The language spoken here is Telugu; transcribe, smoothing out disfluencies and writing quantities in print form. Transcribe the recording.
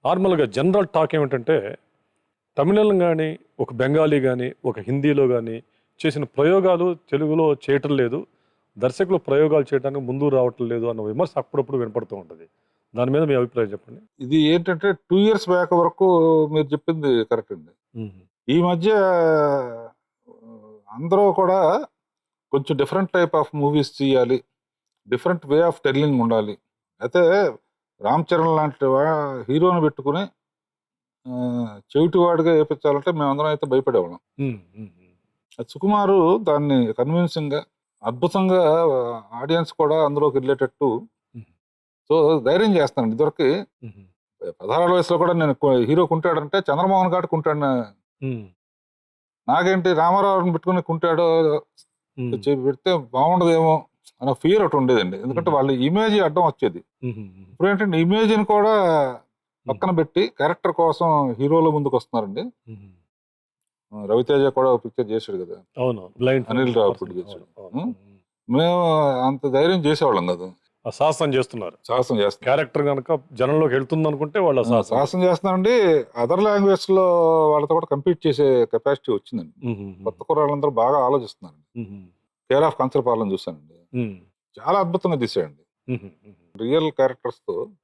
నార్మల్‌గా జనరల్ టాక్ ఏమిటంటే, తమిళంలో గాని, ఒక బెంగాలీ గాని, ఒక హిందీలో గాని చేసిన ప్రయోగాలు తెలుగులో చేయటం లేదు. దర్శకులు ప్రయోగాలు చేయడానికి ముందుకు రావటం లేదు అన్న విమర్శ అప్పుడప్పుడు వినపడుతూ ఉంటది. దాని మీద మీ అభిప్రాయం చెప్పండి? ఇది ఏంటంటే 2 ఇయర్స్ బ్యాక్ వరకు మీరు చెప్పింది కరెక్ట్ అండి. హుహు. ఈ మధ్య అందరూ కూడా కొంచెం డిఫరెంట్ టైప్ ఆఫ్ మూవీస్ తీయాలి. డిఫరెంట్ వే ఆఫ్ టెల్లింగ్ ఉండాలి. అయితే 'రామ్ చరణ్' లాంటి హీరోని పెట్టుకొని చెవిటివాడిగా ఏపించాలంటే మేమందరం అయితే భయపడేవాళ్ళం. హ్మ్. హ్మ్. హ్మ్. సుకుమారు దాన్ని కన్విన్సింగ్‌గా, అద్భుతంగా ఆడియన్స్ కూడా అందులోకి ఎళ్ళేటట్టు హుహు. సో ధైర్యం చేస్తానండి. ఇదివరకి హుహు. 16 వయసులో కూడా నేను హీరో కుంటాడంటే చంద్రమోహన్ గాడు కుంటాడు. హ్మ్. నాకేంటి రామారావుని పెట్టుకొని కుంటాడు హ్మ్. పెడితే బాగుండదేమో అన్న ఫియర్ ఒకటి ఉండేదండి. ఎందుకంటే హుహు. వాళ్ళ ఇమేజ్ అడ్డం వచ్చేది. హుహుహు. ఇప్పుడు ఏంటంటే ఇమేజ్‌ని కూడా హ్మ్. పక్కన పెట్టి క్యారెక్టర్ కోసం హీరోల ముందుకొస్తున్నారండి. హుహు. 'రవితేజ' కూడా ఒక పిక్చర్ చేసాడు కదా! అవును. Blind Anil Ravipudi person. చేసాడు. అవును. అవును. హ్మ్. హ్మ్. మేము అంత ధైర్యం చేసేవాళ్ళం కాదు. ఆ సాహసం చేస్తున్నారు. సాహసం చేస్తున్నాం. క్యారెక్టర్ గనక జనంలోకి వెళ్తుందనుకుంటే వాళ్ళు ఆ సాహసం సాహసం చేస్తున్నారు. చేస్తున్నామండి. అదర్ లాంగ్వేజ్‌లో వాళ్ళతో కూడా కంపీట్ చేసే కెపాసిటీ వచ్చిందండి. హుహుహు. కొత్త కుర్రాళ్ళందరూ బాగా ఆలోచిస్తున్నారు. హుహు. 'కేర్ ఆఫ్ కంచరపాలెం' చూసానండి. హ్మ్. చాలా అద్భుతంగా తీశాడండి. హుహు. హుహు. రియల్ క్యారెక్టర్స్‌తో